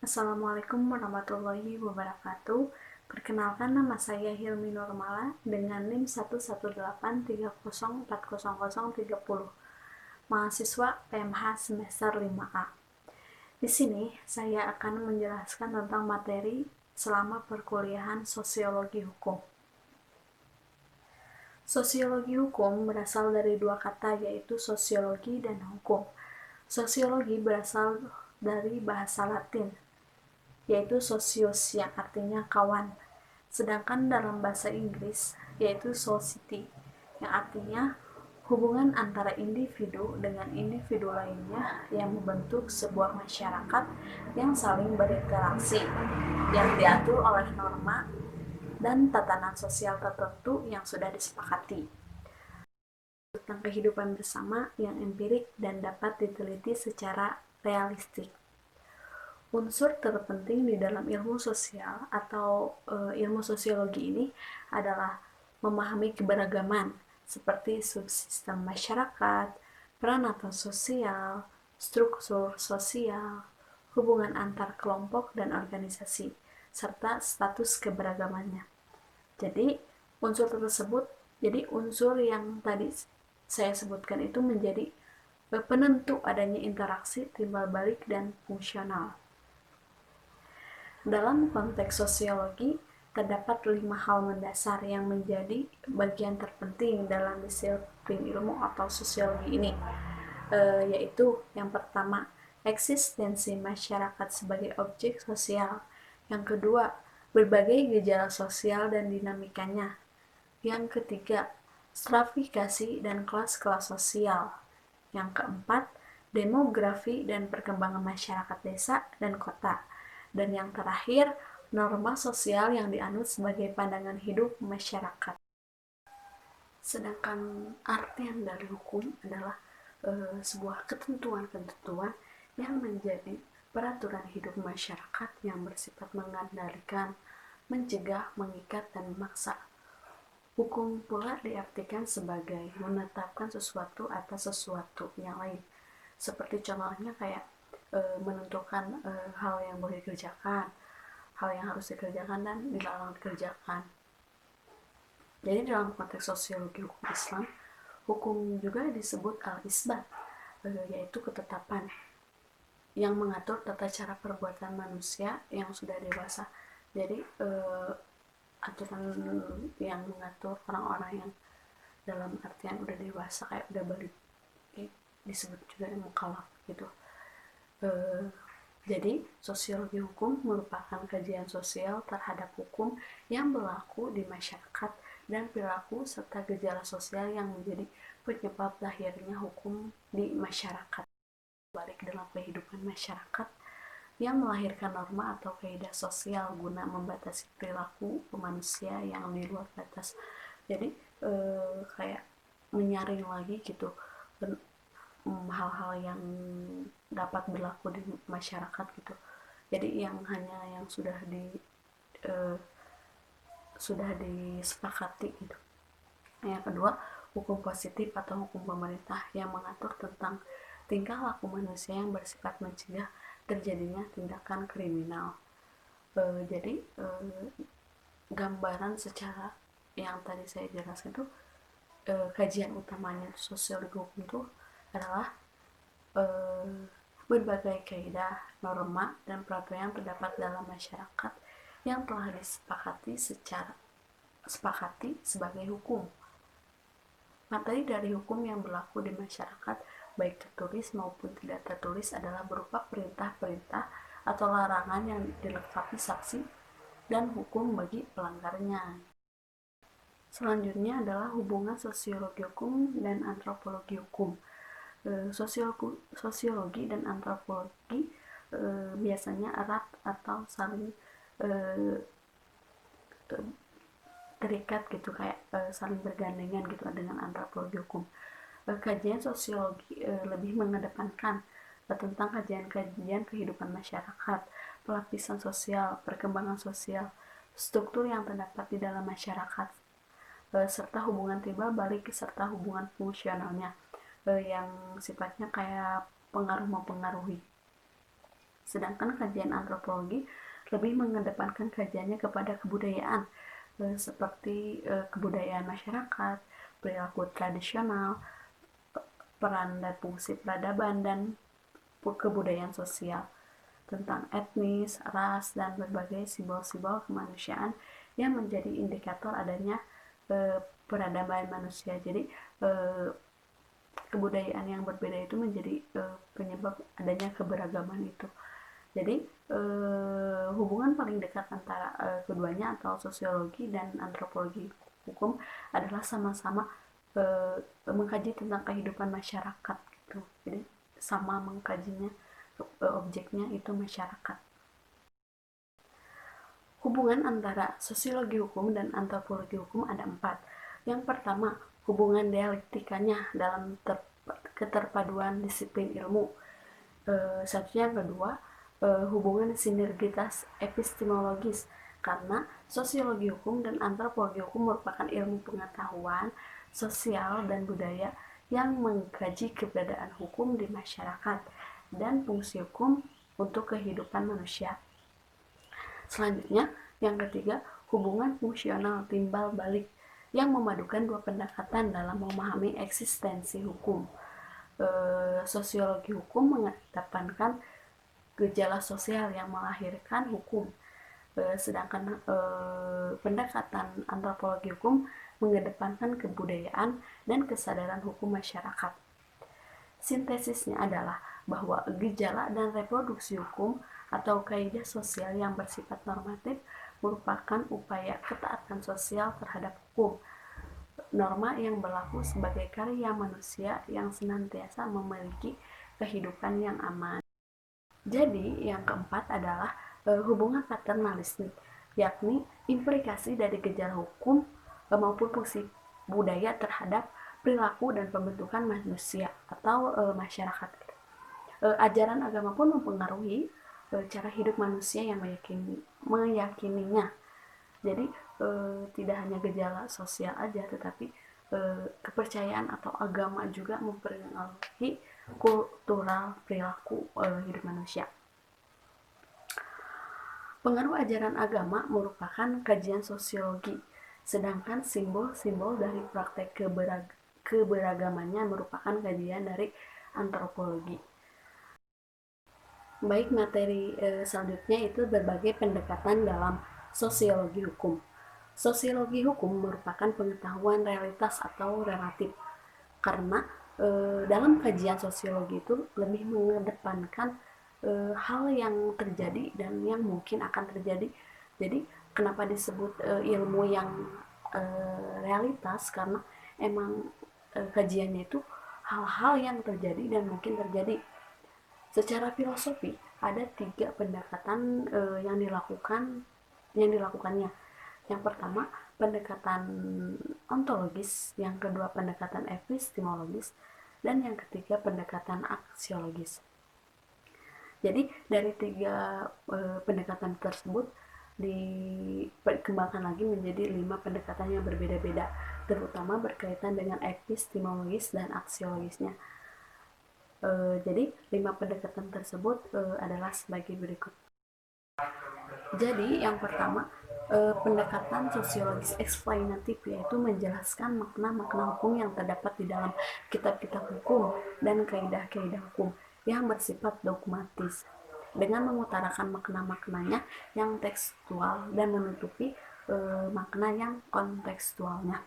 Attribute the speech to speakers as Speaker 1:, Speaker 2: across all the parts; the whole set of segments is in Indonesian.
Speaker 1: Assalamualaikum warahmatullahi wabarakatuh. Perkenalkan, nama saya Hilmi Nurmala dengan NIM 11830404030, mahasiswa PMH semester 5A. Di sini saya akan menjelaskan tentang materi selama perkuliahan Sosiologi Hukum. Sosiologi hukum berasal dari dua kata, yaitu sosiologi dan hukum. Sosiologi berasal dari bahasa Latin, yaitu socius yang artinya kawan. Sedangkan dalam bahasa Inggris yaitu society yang artinya hubungan antara individu dengan individu lainnya yang membentuk sebuah masyarakat yang saling berinteraksi, yang diatur oleh norma dan tatanan sosial tertentu yang sudah disepakati, tentang kehidupan bersama yang empirik dan dapat diteliti secara realistik. Unsur terpenting di dalam ilmu sosial atau ilmu sosiologi ini adalah memahami keberagaman seperti subsistem masyarakat, peran atau sosial, struktur sosial, hubungan antar kelompok dan organisasi, serta status keberagamannya. Jadi unsur yang tadi saya sebutkan itu menjadi penentu adanya interaksi timbal balik dan fungsional. Dalam konteks sosiologi, terdapat 5 hal mendasar yang menjadi bagian terpenting dalam disiplin ilmu atau sosiologi ini, yaitu yang pertama, eksistensi masyarakat sebagai objek sosial. Yang kedua, berbagai gejala sosial dan dinamikanya. Yang ketiga, stratifikasi dan kelas-kelas sosial. Yang keempat, demografi dan perkembangan masyarakat desa dan kota. Dan yang terakhir, norma sosial yang dianut sebagai pandangan hidup masyarakat. Sedangkan artian dari hukum adalah sebuah ketentuan-ketentuan yang menjadi peraturan hidup masyarakat yang bersifat mengendalikan, mencegah, mengikat, dan memaksa. Hukum pula diartikan sebagai menetapkan sesuatu atas sesuatu yang lain. Seperti contohnya kayak menentukan hal yang boleh dikerjakan, hal yang harus dikerjakan dan dilarang dikerjakan. Jadi dalam konteks sosiologi hukum Islam, hukum juga disebut al-isbat, yaitu ketetapan yang mengatur tata cara perbuatan manusia yang sudah dewasa. Jadi aturan yang mengatur orang-orang yang dalam artian udah dewasa, kayak udah balik, disebut juga mukallaf gitu. Jadi sosiologi hukum merupakan kajian sosial terhadap hukum yang berlaku di masyarakat dan perilaku serta gejala sosial yang menjadi penyebab lahirnya hukum di masyarakat. Balik dalam kehidupan masyarakat yang melahirkan norma atau kaidah sosial guna membatasi perilaku manusia yang di luar batas. Jadi kayak menyaring lagi gitu hal-hal yang dapat berlaku di masyarakat gitu. Jadi yang hanya yang sudah disepakati gitu. Yang kedua, hukum positif atau hukum pemerintah yang mengatur tentang tingkah laku manusia yang bersifat mencegah terjadinya tindakan kriminal. Jadi gambaran secara yang tadi saya jelaskan itu, kajian utamanya sosiologi hukum itu adalah berbagai kaidah, norma, dan peraturan yang terdapat dalam masyarakat yang telah disepakati sebagai hukum. Materi dari hukum yang berlaku di masyarakat, baik tertulis maupun tidak tertulis, adalah berupa perintah-perintah atau larangan yang dilengkapi saksi dan hukum bagi pelanggarnya. Selanjutnya adalah hubungan sosiologi hukum dan antropologi hukum. Sosiologi dan antropologi biasanya erat atau saling terikat gitu, kayak saling bergandengan gitu dengan antropologi hukum. Kajian sosiologi lebih mengedepankan tentang kajian-kajian kehidupan masyarakat, pelapisan sosial, perkembangan sosial, struktur yang terdapat di dalam masyarakat, serta hubungan timbal balik serta hubungan fungsionalnya yang sifatnya kayak pengaruh mempengaruhi. Sedangkan kajian antropologi lebih mengedepankan kajiannya kepada kebudayaan, seperti kebudayaan masyarakat, perilaku tradisional, peran dan fungsi peradaban, dan kebudayaan sosial, tentang etnis, ras, dan berbagai simbol-simbol kemanusiaan yang menjadi indikator adanya peradaban manusia. Jadi kebudayaan yang berbeda itu menjadi penyebab adanya keberagaman itu. Jadi hubungan paling dekat antara keduanya atau sosiologi dan antropologi hukum adalah sama-sama mengkaji tentang kehidupan masyarakat gitu. Jadi sama mengkajinya, objeknya itu masyarakat. Hubungan antara sosiologi hukum dan antropologi hukum ada 4. Yang pertama, hubungan dialektikanya dalam keterpaduan disiplin ilmu. Selanjutnya yang kedua, hubungan sinergitas epistemologis, karena sosiologi hukum dan antropologi hukum merupakan ilmu pengetahuan sosial dan budaya yang mengkaji keberadaan hukum di masyarakat dan fungsi hukum untuk kehidupan manusia. Selanjutnya, yang ketiga, hubungan fungsional timbal balik yang memadukan dua pendekatan dalam memahami eksistensi hukum. Sosiologi hukum mengedepankan gejala sosial yang melahirkan hukum, sedangkan pendekatan antropologi hukum mengedepankan kebudayaan dan kesadaran hukum masyarakat. Sintesisnya adalah bahwa gejala dan reproduksi hukum atau kaidah sosial yang bersifat normatif merupakan upaya ketaatan sosial terhadap hukum, norma yang berlaku sebagai karya manusia yang senantiasa memiliki kehidupan yang aman. Jadi yang keempat adalah hubungan paternalistik, yakni implikasi dari gejala hukum maupun fungsi budaya terhadap perilaku dan pembentukan manusia atau masyarakat. Ajaran agama pun mempengaruhi cara hidup manusia yang meyakininya. Jadi tidak hanya gejala sosial aja, tetapi kepercayaan atau agama juga mempengaruhi kultural perilaku hidup manusia. Pengaruh ajaran agama merupakan kajian sosiologi, sedangkan simbol-simbol dari praktek keberagamannya merupakan kajian dari antropologi. Baik, materi selanjutnya itu berbagai pendekatan dalam sosiologi hukum. Sosiologi hukum merupakan pengetahuan realitas atau relatif, karena dalam kajian sosiologi itu lebih mengedepankan hal yang terjadi dan yang mungkin akan terjadi. Jadi kenapa disebut ilmu yang realitas, karena emang kajiannya itu hal-hal yang terjadi dan mungkin terjadi. Secara filosofi ada 3 pendekatan yang dilakukannya. Yang pertama, pendekatan ontologis, yang kedua pendekatan epistemologis, dan yang ketiga pendekatan aksiologis. Jadi dari 3 pendekatan tersebut dikembangkan lagi menjadi 5 pendekatan yang berbeda-beda, terutama berkaitan dengan epistemologis dan aksiologisnya. Jadi 5 pendekatan tersebut adalah sebagai berikut. Jadi yang pertama, pendekatan sosiologis eksplainatif, yaitu menjelaskan makna-makna hukum yang terdapat di dalam kitab-kitab hukum dan kaidah-kaidah hukum yang bersifat dogmatis, dengan mengutarakan makna-maknanya yang tekstual dan menutupi makna yang kontekstualnya.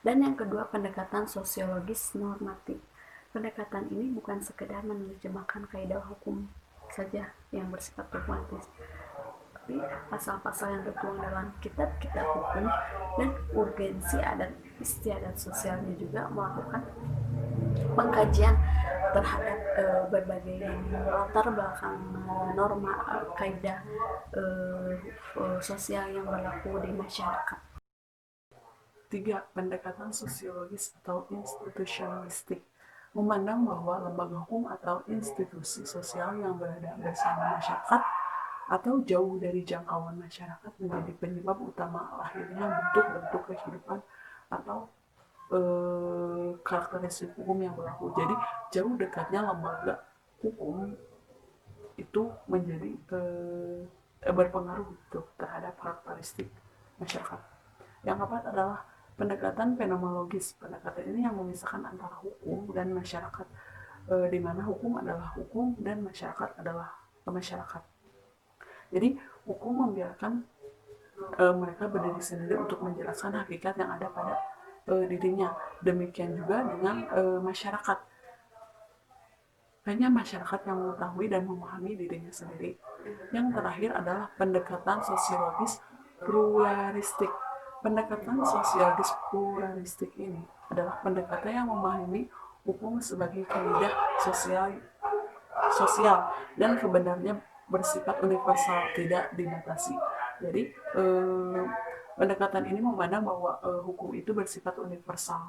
Speaker 1: Dan yang kedua, pendekatan sosiologis normatif. Pendekatan ini bukan sekedar menerjemahkan kaidah hukum saja yang bersifat dogmatis, tapi pasal-pasal yang tertuang dalam kitab-kitab hukum dan urgensi adat istiadat sosialnya juga melakukan pengkajian terhadap berbagai latar belakang norma kaidah sosial yang berlaku di masyarakat.
Speaker 2: 3. Pendekatan sosiologis atau institusionalistik, memandang bahwa lembaga hukum atau institusi sosial yang berada bersama masyarakat atau jauh dari jangkauan masyarakat menjadi penyebab utama lahirnya bentuk-bentuk kehidupan atau karakteristik hukum yang berlaku. Jadi jauh dekatnya lembaga hukum menjadi berpengaruh gitu terhadap karakteristik masyarakat. Yang keempat adalah pendekatan fenomenologis. Pendekatan ini yang memisahkan antara hukum dan masyarakat, di mana hukum adalah hukum dan masyarakat adalah masyarakat. Jadi hukum membiarkan mereka berdiri sendiri untuk menjelaskan hakikat yang ada pada dirinya. Demikian juga dengan masyarakat. Hanya masyarakat yang mengetahui dan memahami dirinya sendiri. Yang terakhir adalah pendekatan sosiologis pluralistik. Pendekatan sosiologis pluralistik ini adalah pendekatan yang memahami hukum sebagai kaidah sosial dan sebenarnya bersifat universal, tidak dibatasi. Jadi pendekatan ini memandang bahwa hukum itu bersifat universal.